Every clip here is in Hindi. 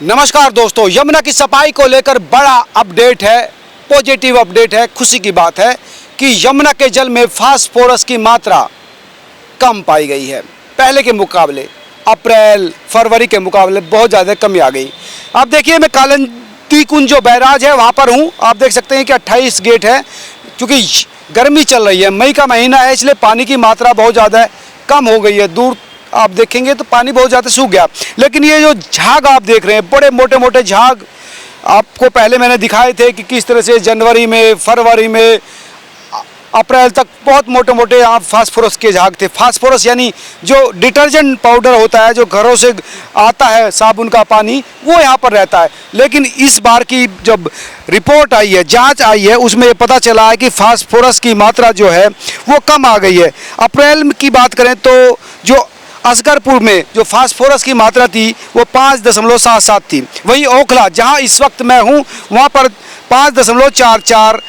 नमस्कार दोस्तों, यमुना की सफाई को लेकर बड़ा अपडेट है, पॉजिटिव अपडेट है। खुशी की बात है कि यमुना के जल में फास्फोरस की मात्रा कम पाई गई है। पहले के मुकाबले अप्रैल फरवरी के मुकाबले बहुत ज़्यादा कमी आ गई। आप देखिए, मैं कालिंदी कुंज जो बैराज है वहाँ पर हूँ। आप देख सकते हैं कि 28 गेट है। क्योंकि गर्मी चल रही है, मई का महीना है, इसलिए पानी की मात्रा बहुत ज़्यादा कम हो गई है। दूर आप देखेंगे तो पानी बहुत ज़्यादा सूख गया। लेकिन ये जो झाग आप देख रहे हैं, बड़े मोटे मोटे झाग आपको पहले मैंने दिखाए थे कि किस तरह से जनवरी में, फरवरी में, अप्रैल तक बहुत मोटे मोटे आप फास्फोरस के झाग थे। फास्फोरस यानी जो डिटर्जेंट पाउडर होता है, जो घरों से आता है साबुन का पानी, वो यहाँ पर रहता है। लेकिन इस बार की जब रिपोर्ट आई है, जांच आई है, उसमें ये पता चला है कि फास्फोरस की मात्रा जो है वो कम आ गई है। अप्रैल की बात करें तो जो असगरपुर में जो फास्फोरस की मात्रा थी वो 5.77 थी। वहीं ओखला, जहां इस वक्त मैं हूं, वहां पर 5.44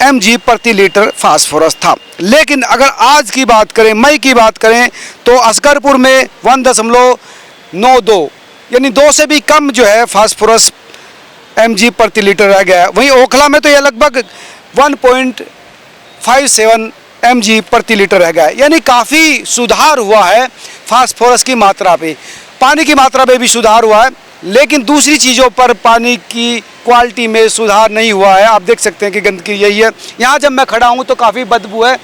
mg प्रति लीटर फास्फोरस था। लेकिन अगर आज की बात करें, मई की बात करें, तो असगरपुर में 1.92 यानी 2 से भी कम जो है फास्फोरस mg प्रति लीटर रह गया है। वहीं ओखला में तो यह लगभग 1.57 mg प्रति लीटर रह गया है। यानी काफ़ी सुधार हुआ है फास्फोरस की मात्रा पे। पानी की मात्रा में भी सुधार हुआ है, लेकिन दूसरी चीज़ों पर पानी की क्वालिटी में सुधार नहीं हुआ है। आप देख सकते हैं कि गंदगी यही है। यहाँ जब मैं खड़ा हूँ तो काफ़ी बदबू है,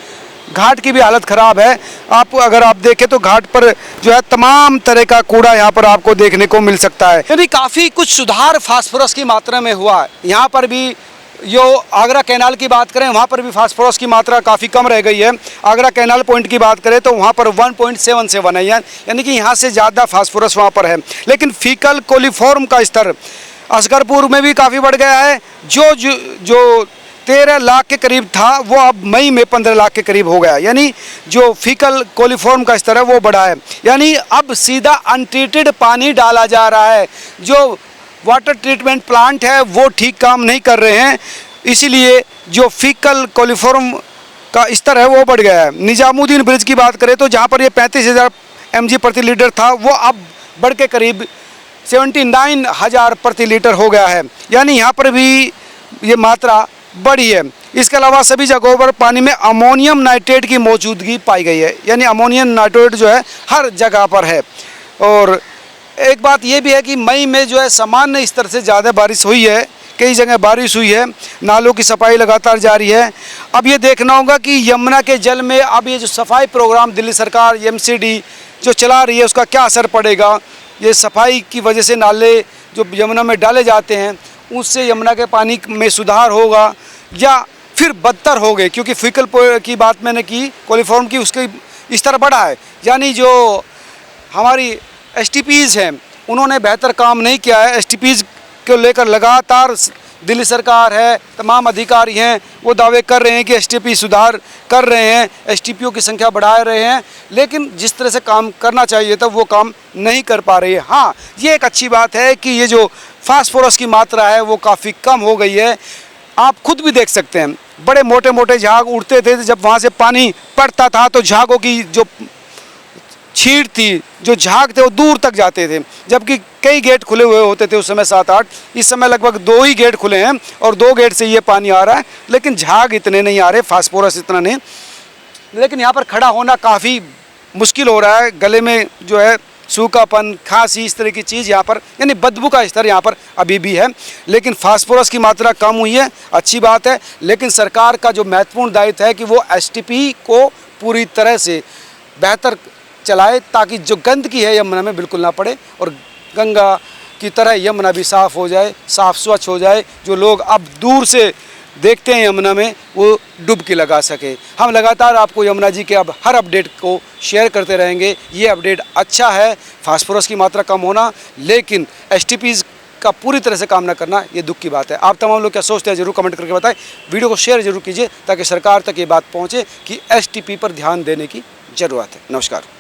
घाट की भी हालत ख़राब है। अगर आप देखें तो घाट पर जो है तमाम तरह का कूड़ा यहाँ पर आपको देखने को मिल सकता है। यानी काफ़ी कुछ सुधार फास्फोरस की मात्रा में हुआ है। यहाँ पर भी जो आगरा कैनाल की बात करें, वहाँ पर भी फास्फोरस की मात्रा काफ़ी कम रह गई है। आगरा कैनाल पॉइंट की बात करें तो वहाँ पर 1.77 है, यानी कि यहाँ से ज़्यादा फास्फोरस वहाँ पर है। लेकिन फीकल कोलिफॉर्म का स्तर असगरपुर में भी काफ़ी बढ़ गया है। जो 13 लाख के करीब था वो अब मई में 15 लाख के करीब हो गया। यानी जो फीकल कोलिफॉर्म का स्तर है वो बढ़ा है। यानी अब सीधा अनट्रीटेड पानी डाला जा रहा है। जो वाटर ट्रीटमेंट प्लांट है वो ठीक काम नहीं कर रहे हैं, इसीलिए जो फीकल कोलिफॉर्म का स्तर है वो बढ़ गया है। निजामुद्दीन ब्रिज की बात करें तो जहाँ पर ये 35,000 mg प्रति लीटर था, वो अब बढ़ के करीब 79,000 प्रति लीटर हो गया है। यानी यहाँ पर भी ये मात्रा बढ़ी है। इसके अलावा सभी जगहों पर पानी में अमोनियम नाइट्रेट की मौजूदगी पाई गई है। यानी अमोनियम नाइट्रेट जो है हर जगह पर है। और एक बात ये भी है कि मई में जो है सामान्य स्तर से ज़्यादा बारिश हुई है, कई जगह बारिश हुई है। नालों की सफाई लगातार जारी है। अब ये देखना होगा कि यमुना के जल में अब ये जो सफाई प्रोग्राम दिल्ली सरकार MCD जो चला रही है उसका क्या असर पड़ेगा। ये सफाई की वजह से नाले जो यमुना में डाले जाते हैं उससे यमुना के पानी में सुधार होगा या फिर बदतर हो गए। क्योंकि फीकल की बात मैंने की, कोलिफॉर्म की, उसके स्तर बढ़ा है। यानी जो हमारी STPs हैं उन्होंने बेहतर काम नहीं किया है। STPs को लेकर लगातार दिल्ली सरकार है, तमाम अधिकारी हैं, वो दावे कर रहे हैं कि STP सुधार कर रहे हैं, STPO की संख्या बढ़ा रहे हैं, लेकिन जिस तरह से काम करना चाहिए था वो काम नहीं कर पा रही है। हाँ, ये एक अच्छी बात है कि ये जो फास्फोरस की मात्रा है वो काफ़ी कम हो गई है। आप खुद भी देख सकते हैं, बड़े मोटे मोटे झाग उड़ते थे, जब वहाँ से पानी पड़ता था तो झागों की जो छीट थी, जो झाग थे वो दूर तक जाते थे। जबकि कई गेट खुले हुए होते थे उस समय, 7-8। इस समय लगभग 2 ही गेट खुले हैं और 2 गेट से ये पानी आ रहा है, लेकिन झाग इतने नहीं आ रहे, फास्फोरस इतना नहीं। लेकिन यहाँ पर खड़ा होना काफ़ी मुश्किल हो रहा है। गले में जो है सूखापन, खांसी, इस तरह की चीज़ यहाँ पर, यानी बदबू का स्तर यहाँ पर अभी भी है। लेकिन फास्फोरस की मात्रा कम हुई है, अच्छी बात है। लेकिन सरकार का जो महत्वपूर्ण दायित्व है कि वो STP को पूरी तरह से बेहतर चलाए, ताकि जो गंदगी है यमुना में बिल्कुल ना पड़े और गंगा की तरह यमुना भी साफ़ हो जाए, साफ़ स्वच्छ हो जाए। जो लोग अब दूर से देखते हैं यमुना में, वो डुबकी लगा सके। हम लगातार आपको यमुना जी के अब हर अपडेट को शेयर करते रहेंगे। ये अपडेट अच्छा है, फास्फोरस की मात्रा कम होना, लेकिन STPs का पूरी तरह से काम न करना ये दुख की बात है। आप तमाम लोग क्या सोचते हैं ज़रूर कमेंट करके बताएं। वीडियो को शेयर जरूर कीजिए ताकि सरकार तक ये बात पहुँचे कि STP पर ध्यान देने की ज़रूरत है। नमस्कार।